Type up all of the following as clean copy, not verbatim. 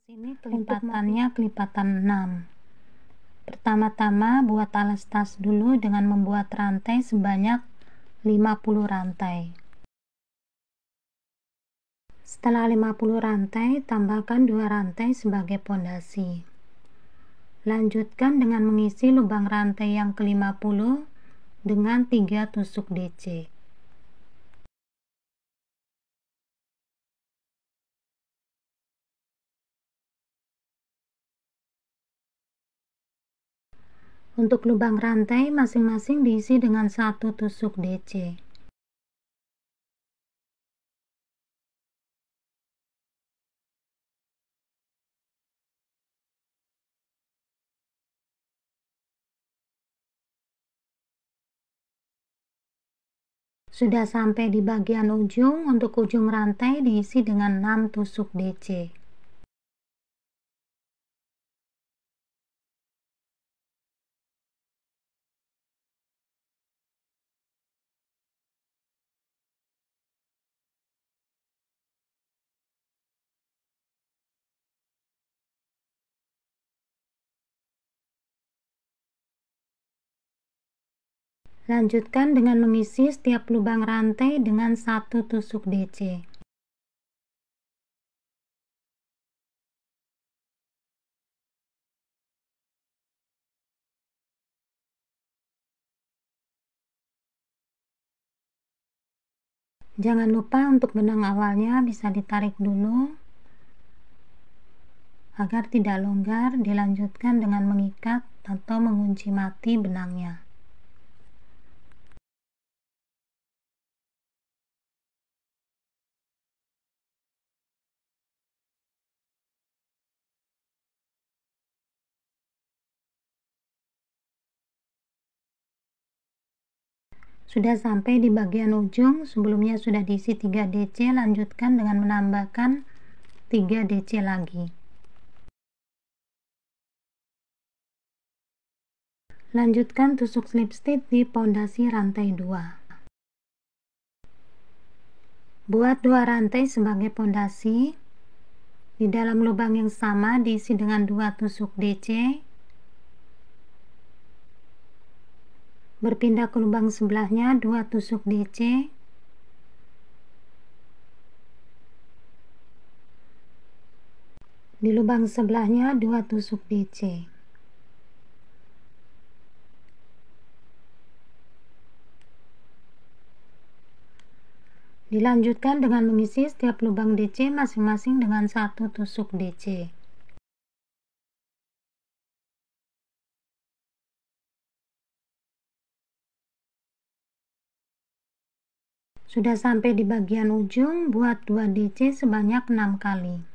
Sini kelipatannya kelipatan 6. Pertama-tama buat alas tas dulu dengan membuat rantai sebanyak 50 rantai. Setelah 50 rantai, tambahkan 2 rantai sebagai pondasi. Lanjutkan dengan mengisi lubang rantai yang ke-50 dengan 3 tusuk DC. Untuk lubang rantai masing-masing diisi dengan 1 tusuk DC. Sudah sampai di bagian ujung, untuk ujung rantai diisi dengan 6 tusuk DC. Lanjutkan dengan mengisi setiap lubang rantai dengan 1 tusuk DC. Jangan lupa untuk benang awalnya bisa ditarik dulu agar tidak longgar. Dilanjutkan dengan mengikat atau mengunci mati benangnya. Sudah sampai di bagian ujung, sebelumnya sudah diisi 3 DC, lanjutkan dengan menambahkan 3 DC lagi. Lanjutkan tusuk slip stitch di pondasi rantai 2. Buat 2 rantai sebagai pondasi. Di dalam lubang yang sama diisi dengan 2 tusuk DC. Berpindah ke lubang sebelahnya 2 tusuk DC. Di lubang sebelahnya 2 tusuk DC. Dilanjutkan dengan mengisi setiap lubang DC masing-masing dengan 1 tusuk DC. Sudah sampai di bagian ujung, buat 2 DC sebanyak 6 kali.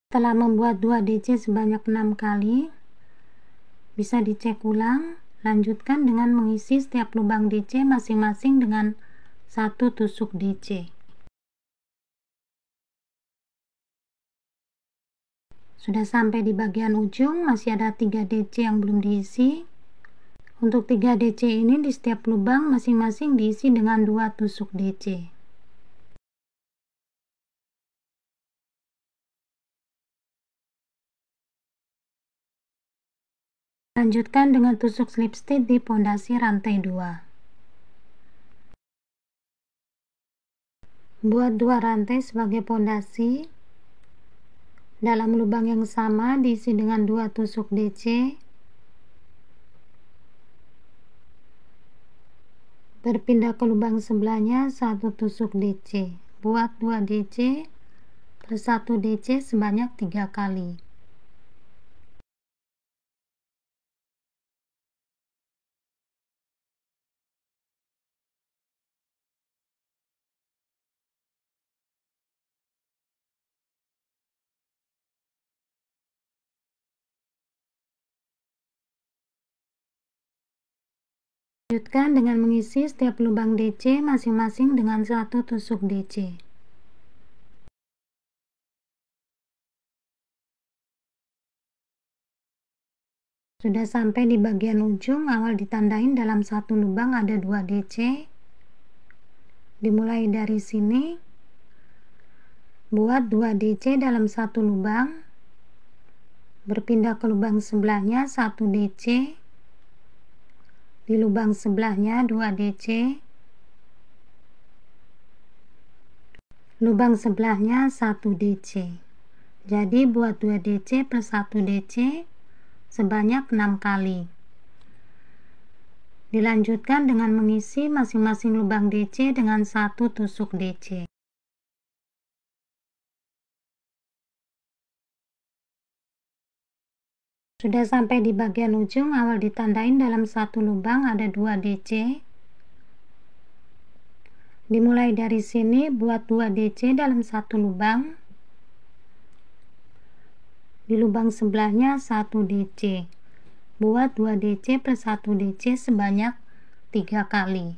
Setelah membuat 2 DC sebanyak 6 kali, bisa dicek ulang. Lanjutkan dengan mengisi setiap lubang DC masing-masing dengan 1 tusuk DC. Sudah sampai di bagian ujung, masih ada 3 DC yang belum diisi. Untuk 3 DC ini di setiap lubang masing-masing diisi dengan 2 tusuk DC. Lanjutkan dengan tusuk slip stitch di pondasi rantai 2. Buat 2 rantai sebagai pondasi. Dalam lubang yang sama diisi dengan 2 tusuk DC. Berpindah ke lubang sebelahnya 1 tusuk DC. Buat 2 DC plus 1 DC sebanyak 3 kali. Lanjutkan dengan mengisi setiap lubang DC masing-masing dengan satu tusuk DC. Sudah sampai di bagian ujung, awal ditandain dalam satu lubang ada 2 DC. Dimulai dari sini, buat 2 DC dalam satu lubang, berpindah ke lubang sebelahnya 1 DC, di lubang sebelahnya 2 DC, lubang sebelahnya 1 DC. Jadi buat 2 DC plus 1 DC sebanyak 6 kali. Dilanjutkan dengan mengisi masing-masing lubang DC dengan satu tusuk DC. Sudah sampai di bagian ujung, awal ditandain dalam satu lubang ada 2 DC. Dimulai dari sini, buat 2 DC dalam satu lubang. Di lubang sebelahnya 1 DC. Buat 2 DC plus 1 DC sebanyak 3 kali.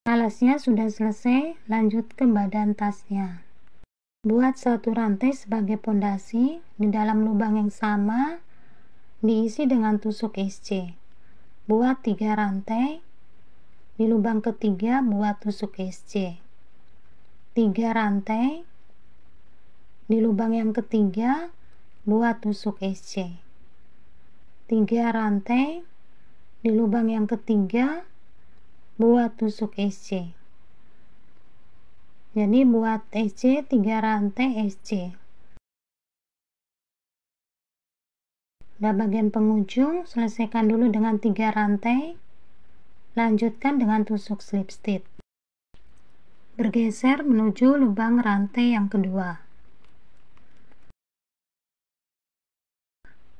Alasnya sudah selesai, lanjut ke badan tasnya. Buat satu rantai sebagai pondasi, di dalam lubang yang sama diisi dengan tusuk SC. Buat 3 rantai, di lubang ketiga buat tusuk SC. 3 rantai, di lubang yang ketiga buat tusuk SC. 3 rantai, di lubang yang ketiga buat tusuk SC. Jadi buat SC 3 rantai SC. Pada bagian penghujung, selesaikan dulu dengan 3 rantai, lanjutkan dengan tusuk slip stitch. Bergeser menuju lubang rantai yang kedua.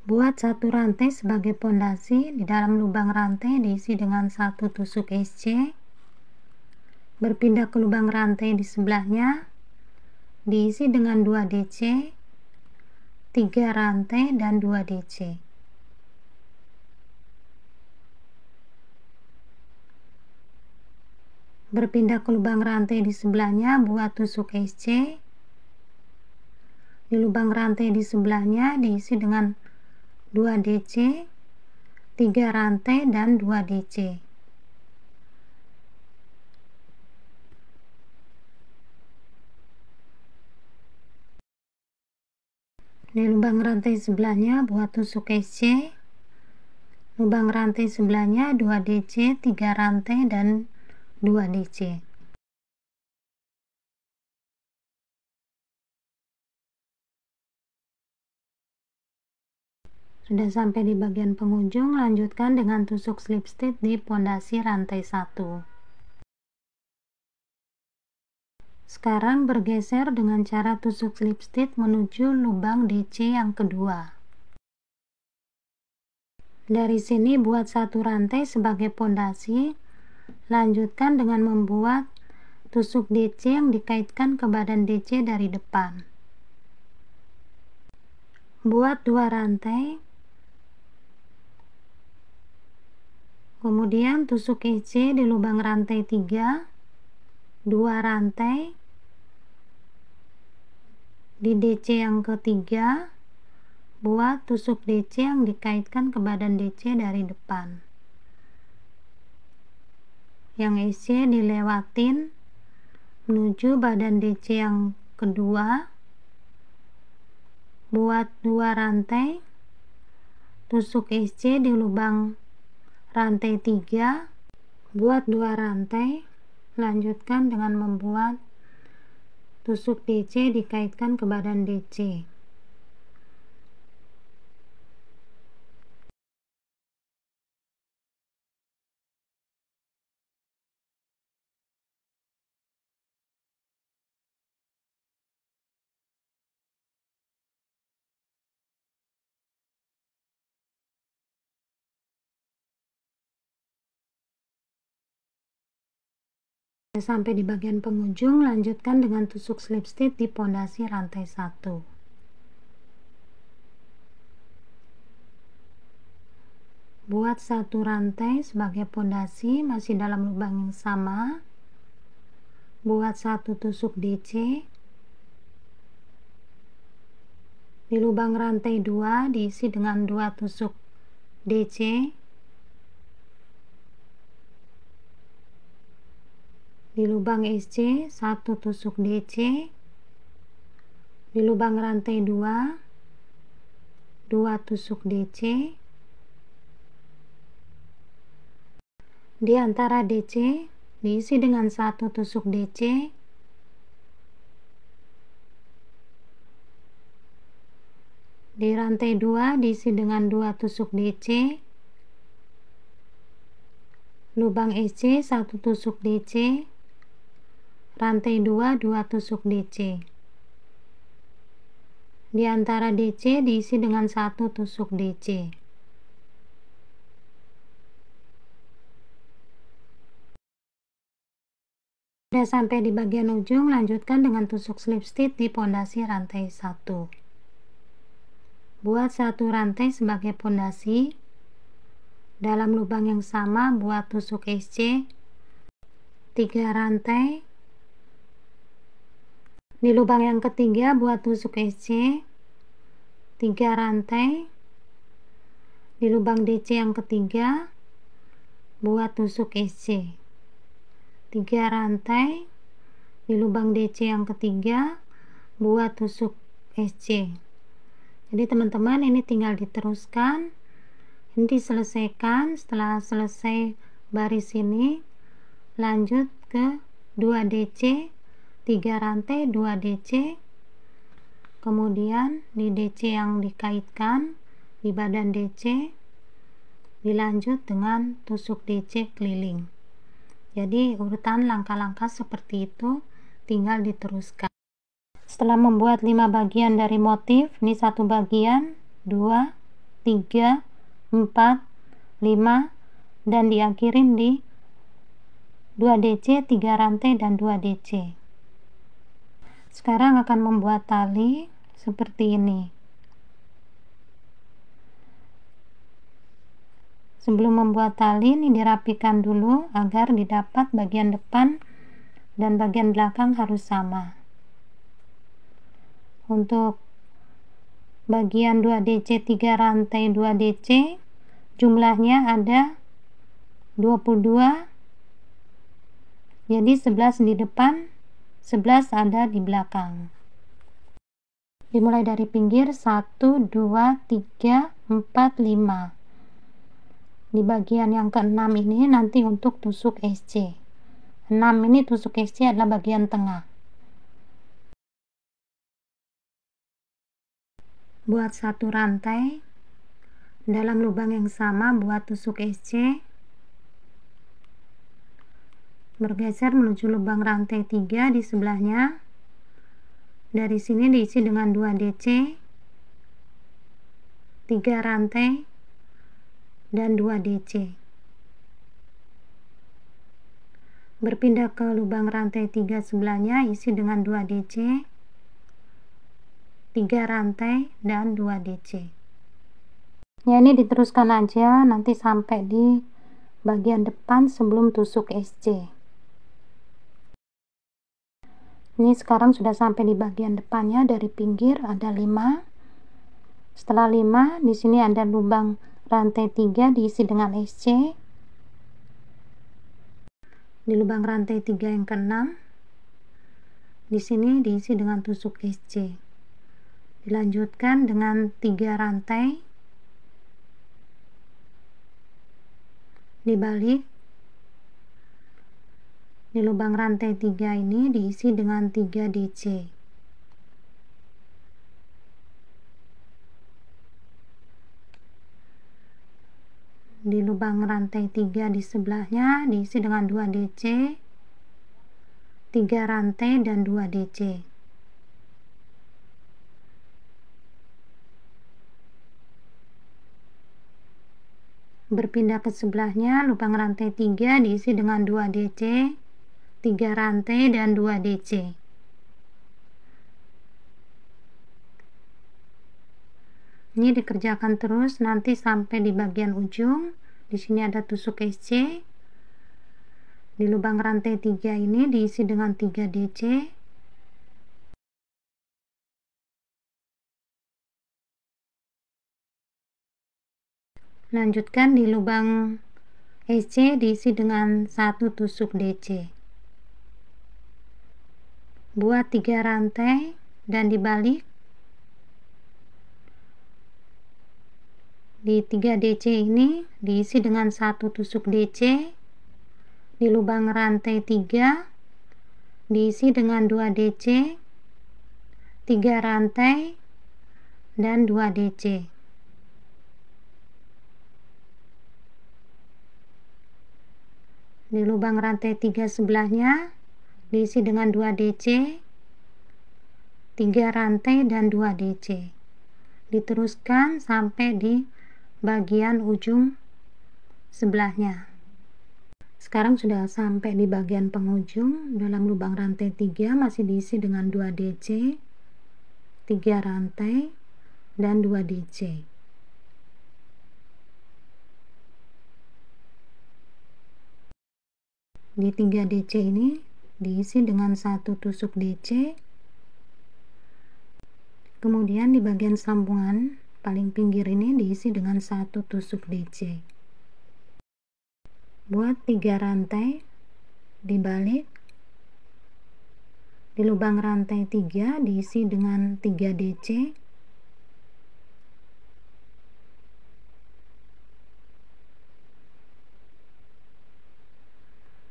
Buat satu rantai sebagai pondasi, di dalam lubang rantai diisi dengan satu tusuk SC. Berpindah ke lubang rantai di sebelahnya, diisi dengan 2 DC, 3 rantai dan 2 DC. Berpindah ke lubang rantai di sebelahnya, buat tusuk SC. Di lubang rantai di sebelahnya diisi dengan 2 DC, 3 rantai dan 2 DC. Di lubang rantai sebelahnya buat tusuk SC. Lubang rantai sebelahnya 2 DC, 3 rantai dan 2 DC. Sudah sampai di bagian penghujung, lanjutkan dengan tusuk slip stitch di pondasi rantai 1. Sekarang bergeser dengan cara tusuk slip stitch menuju lubang DC yang kedua. Dari sini buat satu rantai sebagai pondasi, lanjutkan dengan membuat tusuk DC yang dikaitkan ke badan DC dari depan. Buat 2 rantai, kemudian tusuk EC di lubang rantai 3, 2 rantai, di DC yang ketiga buat tusuk DC yang dikaitkan ke badan DC dari depan. Yang EC dilewatin menuju badan DC yang kedua, buat 2 rantai, tusuk EC di lubang rantai 3, buat 2 rantai, lanjutkan dengan membuat tusuk DC dikaitkan ke badan DC. Sampai di bagian penghujung, lanjutkan dengan tusuk slip stitch di pondasi rantai 1. Buat satu rantai sebagai pondasi masih dalam lubang yang sama. Buat satu tusuk DC. Di lubang rantai 2 diisi dengan 2 tusuk DC. Di lubang SC 1 tusuk DC. Di lubang rantai 2 2 tusuk DC. Di antara DC diisi dengan 1 tusuk DC. Di rantai 2 diisi dengan 2 tusuk DC. Lubang SC 1 tusuk DC. Rantai 2 2 tusuk DC. Di antara DC diisi dengan 1 tusuk DC. Sudah sampai di bagian ujung, lanjutkan dengan tusuk slip stitch di pondasi rantai 1. Buat satu rantai sebagai pondasi. Dalam lubang yang sama buat tusuk SC 3 rantai. Di lubang yang ketiga buat tusuk SC 3 rantai. Di lubang DC yang ketiga buat tusuk SC 3 rantai. Di lubang DC yang ketiga buat tusuk SC. Jadi teman-teman, ini tinggal diteruskan, ini diselesaikan. Setelah selesai baris ini, lanjut ke 2 DC 3 rantai 2 DC, kemudian di DC yang dikaitkan di badan DC dilanjut dengan tusuk DC keliling. Jadi urutan langkah-langkah seperti itu tinggal diteruskan. Setelah membuat 5 bagian dari motif, ini satu bagian, 2, 3, 4, 5, dan diakhirin di 2 DC 3 rantai dan 2 DC. Sekarang akan membuat tali seperti ini. Sebelum membuat tali, ini dirapikan dulu agar didapat bagian depan dan bagian belakang harus sama. Untuk bagian 2 DC 3 rantai 2 DC, jumlahnya ada 22. Jadi 11 di depan, 11 ada di belakang. Dimulai dari pinggir 1, 2, 3, 4, 5. Di bagian yang ke-6 ini nanti untuk tusuk SC. 6 ini tusuk SC adalah bagian tengah. Buat satu rantai, dalam lubang yang sama buat tusuk SC. Bergeser menuju lubang rantai 3 di sebelahnya. Dari sini diisi dengan 2 DC, 3 rantai, dan 2 DC. Berpindah ke lubang rantai 3 sebelahnya, isi dengan 2 DC, 3 rantai, dan 2 DC. Ya, ini diteruskan aja nanti sampai di bagian depan sebelum tusuk SC. Ini sekarang sudah sampai di bagian depannya. Dari pinggir ada 5. Setelah 5, di sini ada lubang rantai 3 diisi dengan SC. Di lubang rantai 3 yang ke-6, di sini diisi dengan tusuk SC. Dilanjutkan dengan 3 rantai. Dibalik. Di lubang rantai 3 ini diisi dengan 3 DC. Di lubang rantai 3 di sebelahnya diisi dengan 2 DC, 3 rantai, dan 2 DC. Berpindah ke sebelahnya, lubang rantai 3 diisi dengan 2 DC, 3 rantai dan 2 DC. Ini dikerjakan terus nanti sampai di bagian ujung. Di sini ada tusuk SC. Di lubang rantai 3 ini diisi dengan 3 DC. Lanjutkan di lubang SC diisi dengan 1 tusuk DC. Buat 3 rantai dan dibalik. Di 3 DC ini diisi dengan 1 tusuk DC. Di lubang rantai 3 diisi dengan 2 DC, 3 rantai dan 2 DC. Di lubang rantai 3 sebelahnya diisi dengan 2 DC, 3 rantai dan 2 DC. Diteruskan sampai di bagian ujung sebelahnya. Sekarang sudah sampai di bagian penghujung. Dalam lubang rantai 3 masih diisi dengan 2 DC, 3 rantai dan 2 DC. Di 3 DC ini diisi dengan 1 tusuk DC. Kemudian di bagian sambungan paling pinggir ini diisi dengan 1 tusuk DC. Buat 3 rantai dibalik. Di lubang rantai 3 diisi dengan 3 DC.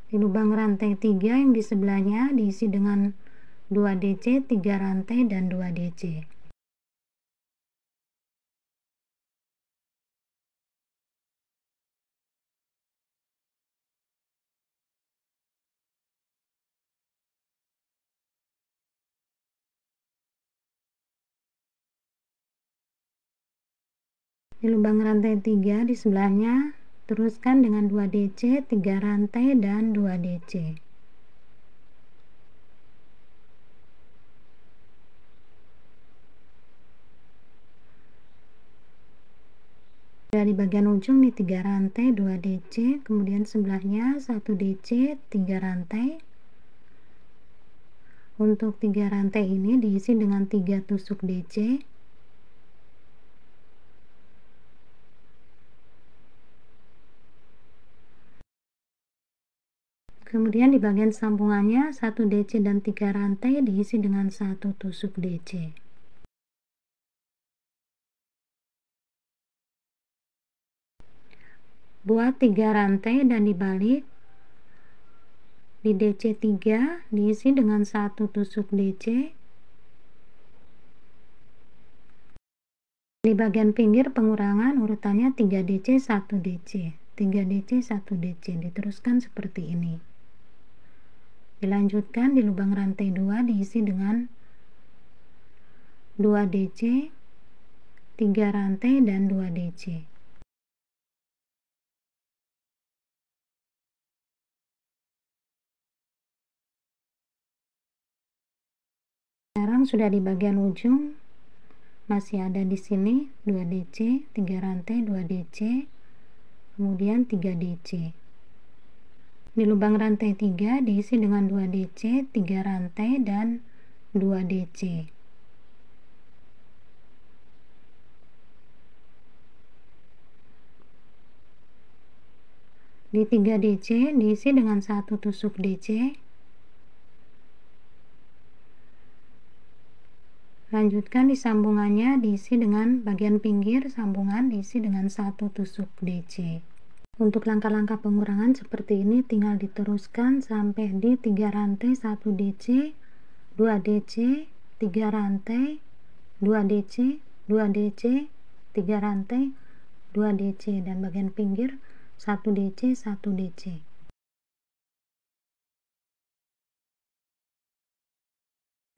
Di lubang rantai 3 yang di sebelahnya diisi dengan 2 DC, 3 rantai dan 2 DC. Di lubang rantai 3 di sebelahnya teruskan dengan 2 DC, 3 rantai dan 2 DC. Dari bagian ujung di 3 rantai 2 DC, kemudian sebelahnya 1 DC, 3 rantai. Untuk 3 rantai ini diisi dengan 3 tusuk DC. Kemudian di bagian sambungannya 1 DC dan 3 rantai diisi dengan 1 tusuk DC. Buat 3 rantai dan dibalik. Di DC 3 diisi dengan 1 tusuk DC. Di bagian pinggir pengurangan urutannya 3 DC 1 DC, 3 DC 1 DC, diteruskan seperti ini. Dilanjutkan di lubang rantai 2 diisi dengan 2 DC, 3 rantai dan 2 DC. Sekarang sudah di bagian ujung, masih ada di sini 2 DC, 3 rantai, 2 DC, kemudian 3 DC. Di lubang rantai 3 diisi dengan 2 DC, 3 rantai dan 2 DC. Di 3 DC diisi dengan 1 tusuk DC. Lanjutkan di sambungannya diisi dengan bagian pinggir sambungan diisi dengan 1 tusuk DC. Untuk langkah-langkah pengurangan seperti ini tinggal diteruskan sampai di 3 rantai 1 DC, 2 DC, 3 rantai, 2 DC, 2 DC, 3 rantai, 2 DC, dan bagian pinggir 1 DC, 1 DC.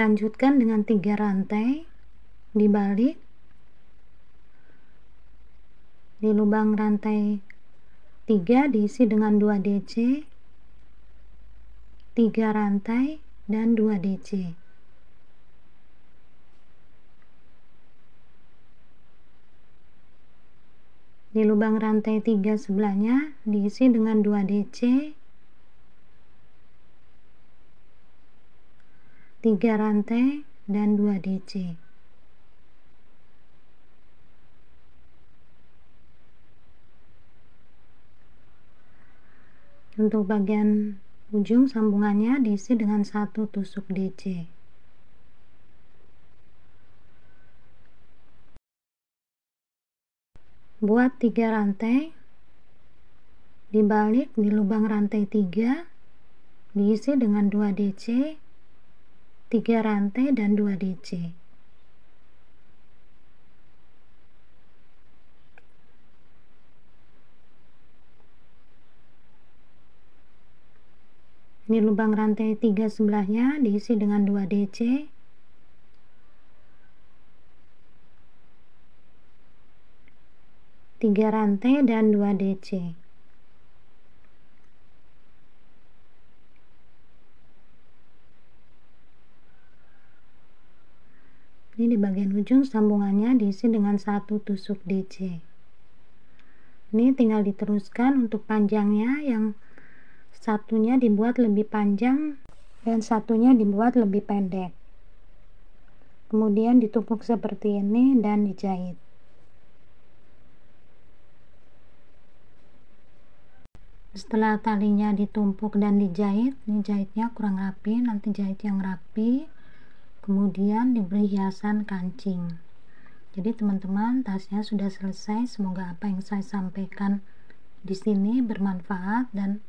Lanjutkan dengan 3 rantai dibalik. Di lubang rantai 3 diisi dengan 2 DC, 3 rantai dan 2 DC. Di lubang rantai 3 sebelahnya diisi dengan 2 DC, 3 rantai dan 2 DC. Untuk bagian ujung sambungannya diisi dengan 1 tusuk DC. Buat 3 rantai, dibalik di lubang rantai 3, diisi dengan 2 DC, 3 rantai dan 2 DC. Di lubang rantai 3 sebelahnya diisi dengan 2 DC, 3 rantai dan 2 DC. Ini di bagian ujung sambungannya diisi dengan 1 tusuk DC. Ini tinggal diteruskan untuk panjangnya, yang satunya dibuat lebih panjang dan satunya dibuat lebih pendek. Kemudian ditumpuk seperti ini dan dijahit. Setelah talinya ditumpuk dan dijahit, ini jahitnya kurang rapi, nanti jahit yang rapi, kemudian diberi hiasan kancing. Jadi teman-teman, tasnya sudah selesai. Semoga apa yang saya sampaikan di sini bermanfaat dan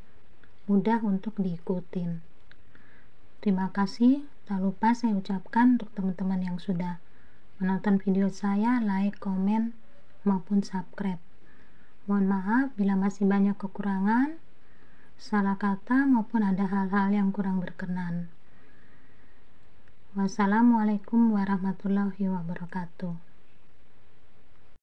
mudah untuk diikutin. Terima kasih. Tak lupa saya ucapkan untuk teman-teman yang sudah menonton video saya, like, komen, maupun subscribe. Mohon maaf bila masih banyak kekurangan, salah kata, maupun ada hal-hal yang kurang berkenan. Wassalamualaikum warahmatullahi wabarakatuh.